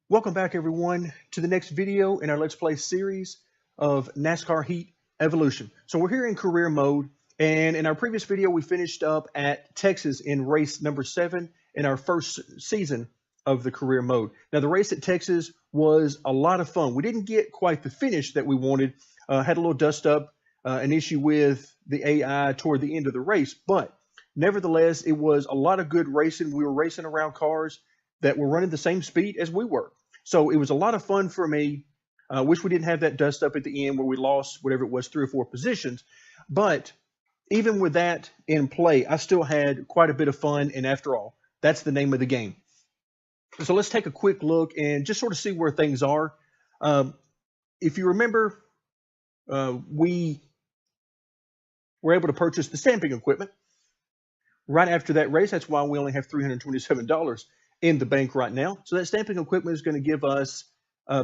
Welcome back, everyone, to the next video in our Let's Play series of NASCAR Heat Evolution. So we're here in career mode, and in our previous video, we finished up at Texas in race number 7 in our first season of the career mode. Now, the race at Texas was a lot of fun. We didn't get quite the finish that we wanted, had a little dust up, an issue with the AI toward the end of the race, but nevertheless, it was a lot of good racing. We were racing around cars that were running the same speed as we were. So it was a lot of fun for me. I wish we didn't have that dust up at the end where we lost whatever it was, 3 or 4 positions. But even with that in play, I still had quite a bit of fun. And after all, that's the name of the game. So let's take a quick look and just sort of see where things are. If you remember, we were able to purchase the stamping equipment right after that race. That's why we only have $327 in the bank right now. So that stamping equipment is going to give us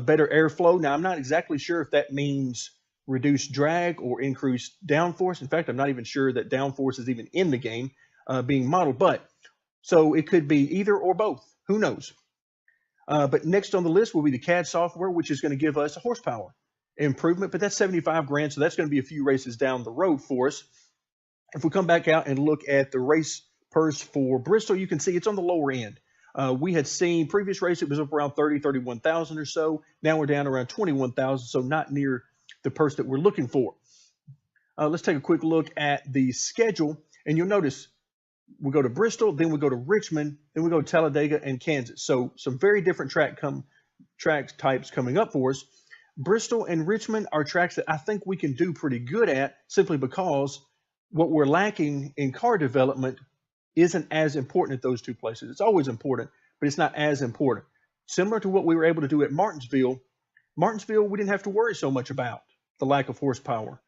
better airflow. Now, I'm not exactly sure if that means reduced drag or increased downforce. In fact, I'm not even sure that downforce is even in the game being modeled. But so it could be either or both. Who knows? But next on the list will be the CAD software, which is going to give us a horsepower improvement. But that's 75 grand. So that's going to be a few races down the road for us. If we come back out and look at the race purse for Bristol, you can see it's on the lower end. We had seen previous race, it was up around 30, 31,000 or so. Now we're down around 21,000, so not near the purse that we're looking for. Let's take a quick look at the schedule, and you'll notice we go to Bristol, then we go to Richmond, then we go to Talladega and Kansas. So some very different track types coming up for us. Bristol and Richmond are tracks that I think we can do pretty good at, simply because what we're lacking in car development isn't as important at those two places. It's always important, but it's not as important. Similar to what we were able to do at Martinsville, we didn't have to worry so much about the lack of horsepower.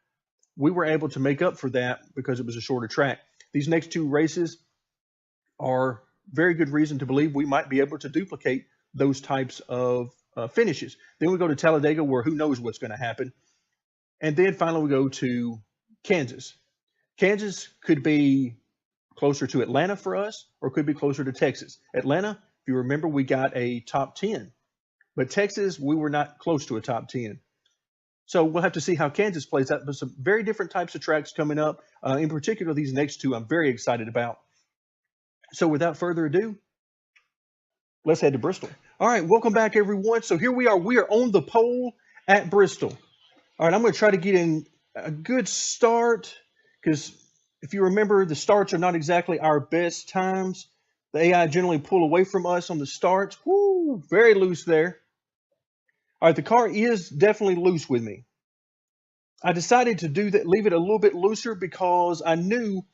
We were able to make up for that because it was a shorter track. These next 2 races are very good reason to believe we might be able to duplicate those types of finishes. Then we go to Talladega, where who knows what's going to happen. And then finally we go to Kansas. Kansas could be closer to Atlanta for us, or could be closer to Texas. Atlanta, if you remember, we got a top 10, but Texas, we were not close to a top 10. So we'll have to see how Kansas plays out, but some very different types of tracks coming up. In particular, these next 2 I'm very excited about. So without further ado, let's head to Bristol. All right, welcome back, everyone. So here we are. We are on the pole at Bristol. All right, I'm going to try to get in a good start, because if you remember, the starts are not exactly our best times. The AI generally pull away from us on the starts. Woo, very loose there. All right, the car is definitely loose with me. I decided to do that, leave it a little bit looser, because I knew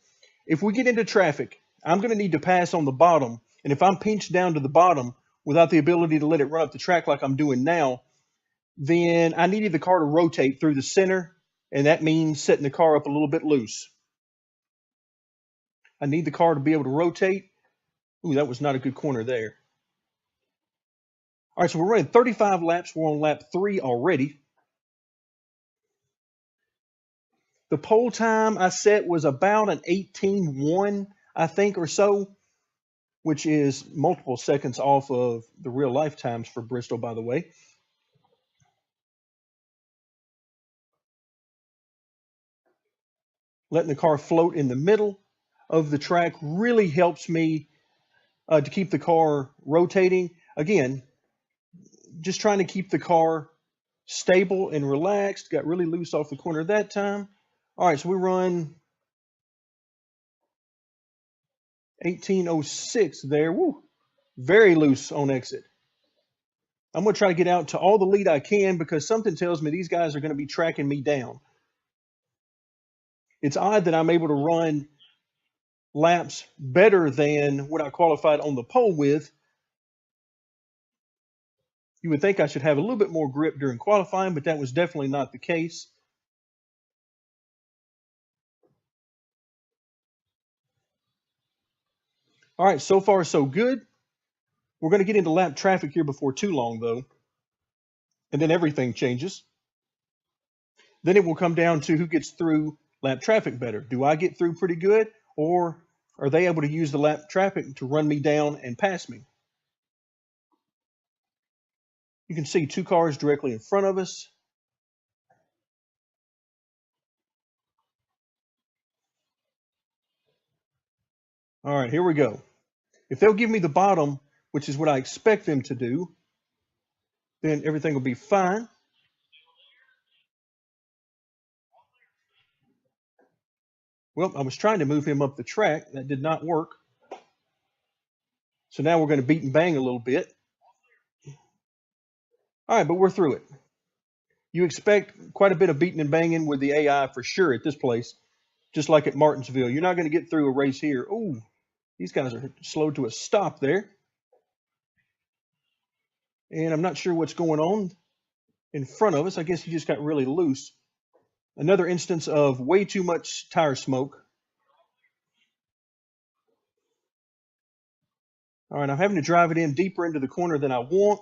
if we get into traffic, I'm going to need to pass on the bottom. And if I'm pinched down to the bottom without the ability to let it run up the track like I'm doing now, then I needed the car to rotate through the center, and that means setting the car up a little bit loose. I need the car to be able to rotate. Ooh, that was not a good corner there. All right, so we're running 35 laps. We're on lap 3 already. The pole time I set was about an 18:1, I think, or so, which is multiple seconds off of the real life times for Bristol, by the way. Letting the car float in the middle of the track really helps me to keep the car rotating. Again, just trying to keep the car stable and relaxed. Got really loose off the corner that time. All right, so we run 18:06 there. Woo, very loose on exit. I'm going to try to get out to all the lead I can, because something tells me these guys are going to be tracking me down. It's odd that I'm able to run laps better than what I qualified on the pole with. You would think I should have a little bit more grip during qualifying, but that was definitely not the case. All right, so far so good. We're going to get into lap traffic here before too long, though, and then everything changes. Then it will come down to who gets through lap traffic better. Do I get through pretty good, or are they able to use the lap traffic to run me down and pass me? You can see two cars directly in front of us. All right, here we go. If they'll give me the bottom, which is what I expect them to do, then everything will be fine. Well, I was trying to move him up the track. That did not work. So now we're going to beat and bang a little bit. All right, but we're through it. You expect quite a bit of beating and banging with the AI for sure at this place, just like at Martinsville. You're not going to get through a race here. Ooh, these guys are slowed to a stop there. And I'm not sure what's going on in front of us. I guess he just got really loose. Another instance of way too much tire smoke. All right, I'm having to drive it in deeper into the corner than I want,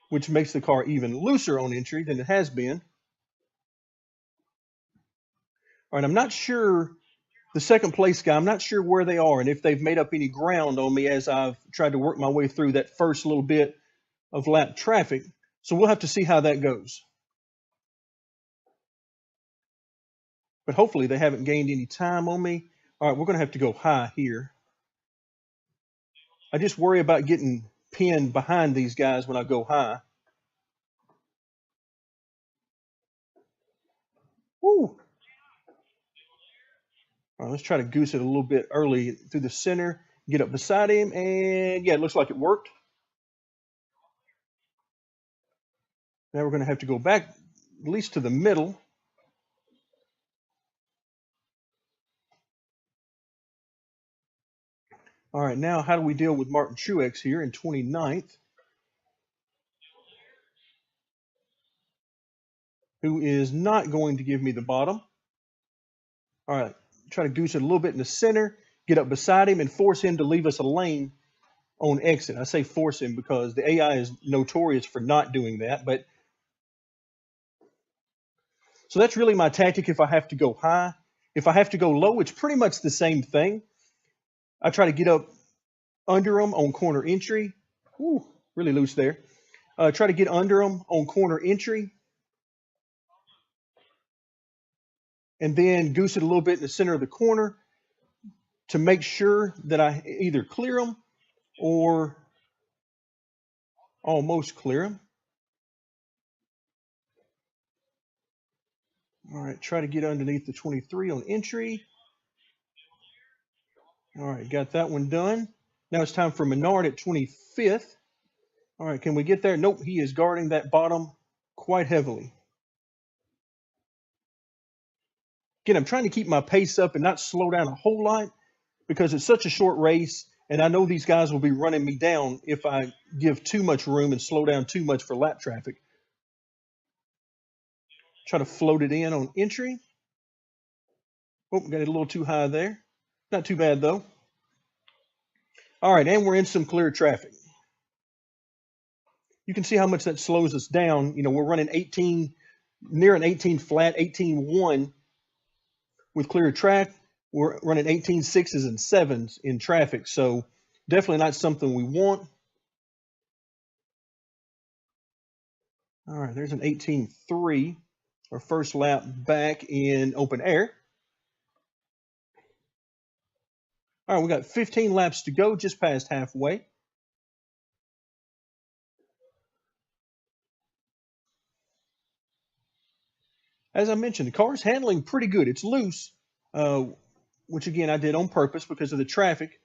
which makes the car even looser on entry than it has been. All right, I'm not sure, the second place guy, I'm not sure where they are and if they've made up any ground on me as I've tried to work my way through that first little bit of lap traffic. So we'll have to see how that goes. But hopefully they haven't gained any time on me. All right, we're going to have to go high here. I just worry about getting pinned behind these guys when I go high. Woo! All right, let's try to goose it a little bit early through the center, get up beside him, and yeah, it looks like it worked. Now we're going to have to go back at least to the middle. All right, now how do we deal with Martin Truex here in 29th? Who is not going to give me the bottom. All right, try to goose it a little bit in the center, get up beside him, and force him to leave us a lane on exit. I say force him because the AI is notorious for not doing that. But so that's really my tactic if I have to go high. If I have to go low, it's pretty much the same thing. I try to get up under them on corner entry. Ooh, really loose there. Try to get under them on corner entry. And then goose it a little bit in the center of the corner to make sure that I either clear them or almost clear them. All right, try to get underneath the 23 on entry. All right, got that one done. Now it's time for Menard at 25th. All right, can we get there? Nope, he is guarding that bottom quite heavily. Again, I'm trying to keep my pace up and not slow down a whole lot because it's such a short race, and I know these guys will be running me down if I give too much room and slow down too much for lap traffic. Try to float it in on entry. Oh, got it a little too high there. Not too bad, though. All right, and we're in some clear traffic. You can see how much that slows us down. You know, we're running 18, near an 18 flat, 18.1 with clear track. We're running 18 sixes and sevens in traffic, so definitely not something we want. All right, there's an 18.3, our first lap back in open air. All right, we got 15 laps to go, just past halfway. As I mentioned, the car's handling pretty good. It's loose, which again, I did on purpose because of the traffic.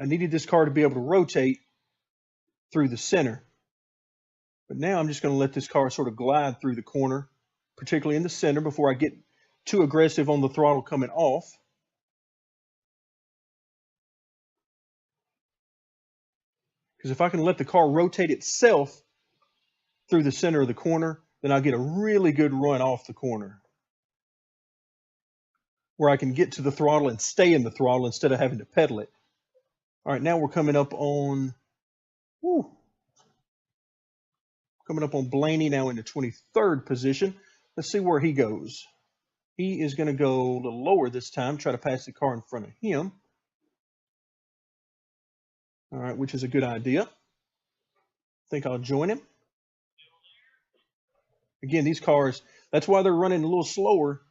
I needed this car to be able to rotate through the center. But now I'm just going to let this car sort of glide through the corner, particularly in the center, before I get too aggressive on the throttle coming off. Because if I can let the car rotate itself through the center of the corner, then I'll get a really good run off the corner where I can get to the throttle and stay in the throttle instead of having to pedal it. All right, now we're coming up on Blaney now in the 23rd position. Let's see where he goes. He is going to go a little lower this time, try to pass the car in front of him. All right, which is a good idea. I think I'll join him. Again, these cars, that's why they're running a little slower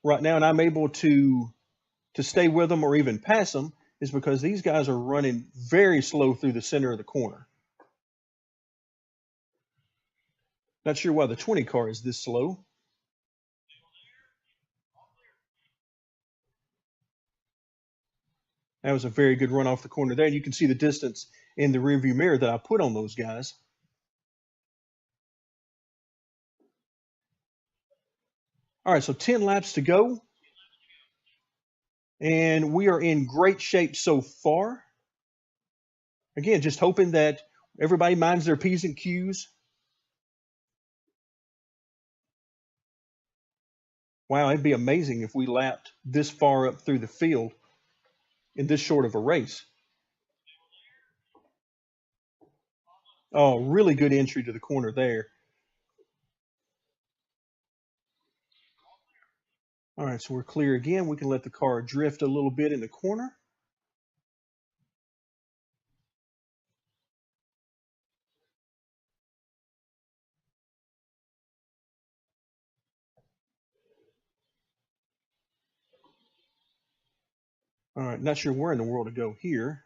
right now, and I'm able to stay with them or even pass them, is because these guys are running very slow through the center of the corner. Not sure why the 20 car is this slow. That was a very good run off the corner there. And you can see the distance in the rearview mirror that I put on those guys. All right, so 10 laps to go. And we are in great shape so far. Again, just hoping that everybody minds their P's and Q's. Wow, it'd be amazing if we lapped this far up through the field in this short of a race. Oh, really good entry to the corner there. All right, so we're clear again. We can let the car drift a little bit in the corner. All right, not sure where in the world to go here.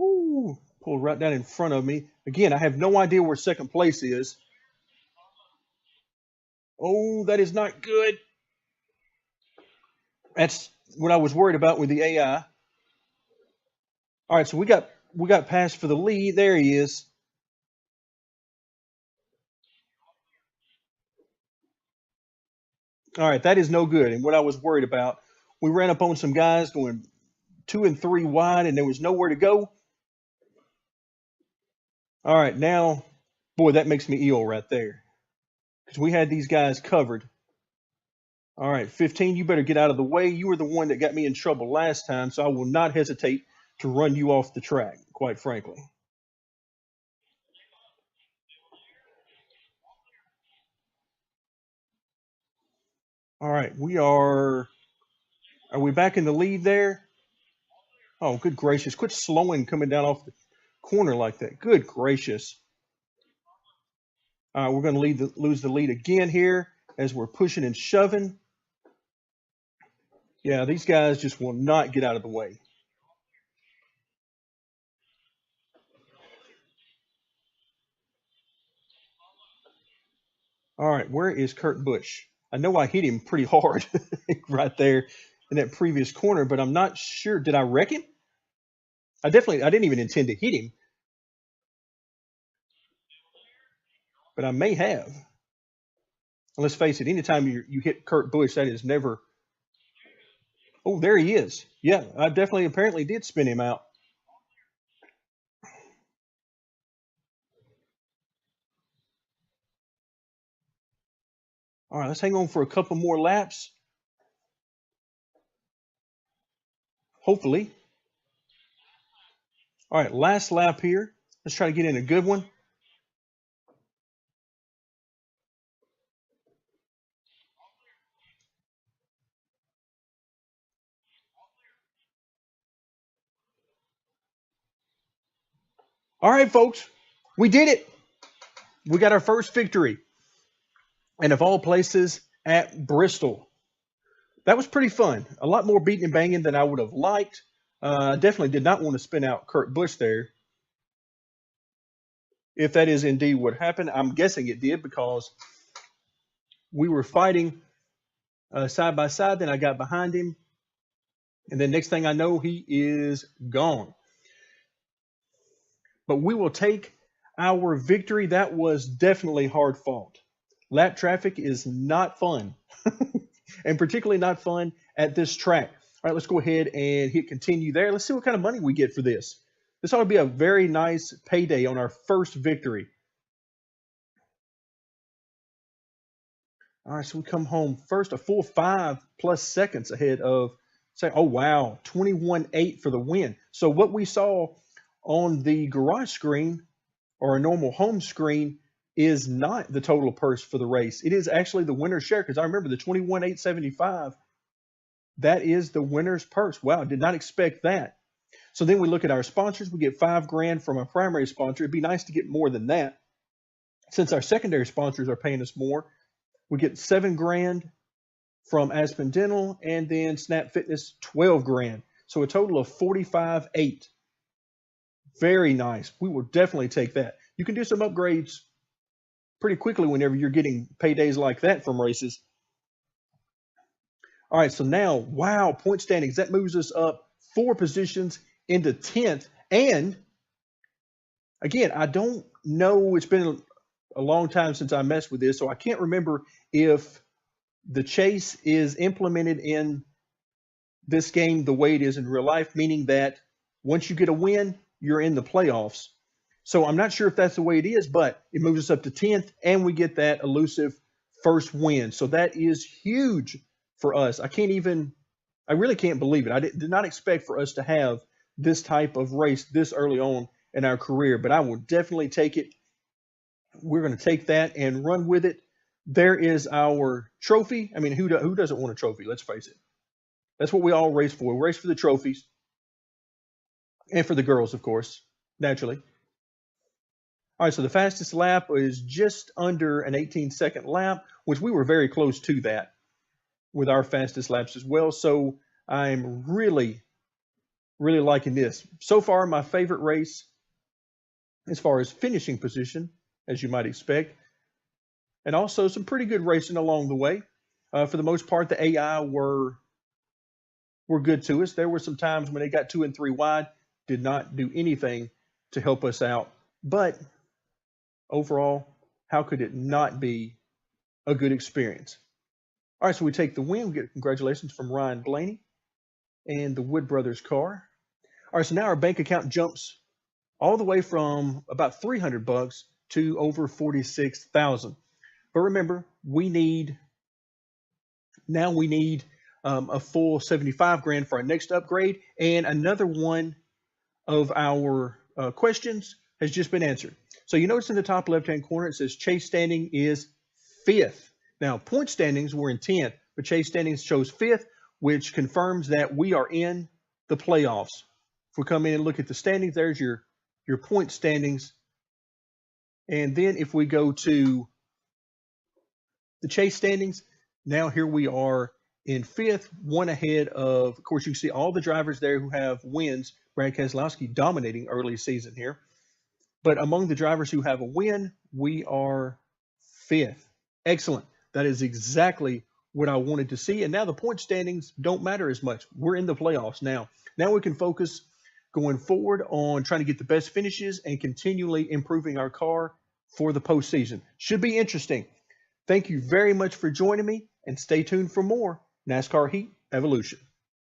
Ooh, pulled right down in front of me. Again, I have no idea where second place is. Oh, that is not good. That's what I was worried about with the AI. All right, so we got passed for the lead. There he is. All right, that is no good. And what I was worried about, we ran up on some guys going 2 and 3 wide, and there was nowhere to go. All right, now, boy, that makes me ill right there, because we had these guys covered. All right, 15, you better get out of the way. You were the one that got me in trouble last time, so I will not hesitate to run you off the track, quite frankly. All right, are we back in the lead there? Oh, good gracious. Quit slowing coming down off the corner like that. Good gracious. We're going to lose the lead again here as we're pushing and shoving. Yeah, these guys just will not get out of the way. All right, where is Kurt Busch? I know I hit him pretty hard right there in that previous corner, but I'm not sure. Did I wreck him? I didn't even intend to hit him, but I may have. And let's face it, anytime you hit Kurt Busch, that is never. Oh, there he is. Yeah, I definitely apparently did spin him out. All right, let's hang on for a couple more laps. Hopefully. All right, last lap here. Let's try to get in a good one. All right, folks, we did it. We got our first victory. And of all places, at Bristol. That was pretty fun. A lot more beating and banging than I would have liked. I definitely did not want to spin out Kurt Busch there. If that is indeed what happened, I'm guessing it did, because we were fighting side by side. Then I got behind him. And then next thing I know, he is gone. But we will take our victory. That was definitely hard fought. Lap traffic is not fun, and particularly not fun at this track. All right, let's go ahead and hit continue there. Let's see what kind of money we get for this. This ought to be a very nice payday on our first victory. All right, so we come home first, a full 5+ seconds ahead of, say, oh, wow, 21.8 for the win. So what we saw on the garage screen or a normal home screen is not the total purse for the race. It is actually the winner's share, because I remember the 21,875. That is the winner's purse. Wow, I did not expect that. So then we look at our sponsors. We get $5 grand from our primary sponsor. It'd be nice to get more than that. Since our secondary sponsors are paying us more, we get $7 grand from Aspen Dental, and then Snap Fitness, 12 grand. So a total of 45.8. Very nice. We will definitely take that. You can do some upgrades pretty quickly whenever you're getting paydays like that from races. All right, so now, wow, point standings. That moves us up 4 positions into 10th. And again, I don't know, it's been a long time since I messed with this, so I can't remember if the chase is implemented in this game the way it is in real life, meaning that once you get a win, you're in the playoffs. So I'm not sure if that's the way it is, but it moves us up to 10th, and we get that elusive first win. So that is huge for us. I really can't believe it. I did not expect for us to have this type of race this early on in our career, but I will definitely take it. We're going to take that and run with it. There is our trophy. I mean, who doesn't want a trophy? Let's face it. That's what we all race for. We race for the trophies. And for the girls, of course, naturally. All right, so the fastest lap is just under an 18-second lap, which we were very close to that with our fastest laps as well. So I'm really, really liking this. So far, my favorite race as far as finishing position, as you might expect. And also some pretty good racing along the way. For the most part, the AI were good to us. There were some times when they got 2 and 3 wide, did not do anything to help us out. But overall, how could it not be a good experience? All right, so we take the win. We get congratulations from Ryan Blaney and the Wood Brothers car. All right, so now our bank account jumps all the way from about $300 to over 46,000. But remember, we need a full 75 grand for our next upgrade, and another one of our questions has just been answered. So you notice in the top left-hand corner, it says chase standing is 5th. Now, point standings were in 10th, but chase standings shows 5th, which confirms that we are in the playoffs. If we come in and look at the standings, there's your point standings. And then if we go to the chase standings, now here we are in 5th, one ahead of course, you can see all the drivers there who have wins. Brad Keselowski dominating early season here. But among the drivers who have a win, we are 5th. Excellent. That is exactly what I wanted to see. And now the point standings don't matter as much. We're in the playoffs now. Now we can focus going forward on trying to get the best finishes and continually improving our car for the postseason. Should be interesting. Thank you very much for joining me, and stay tuned for more NASCAR Heat Evolution.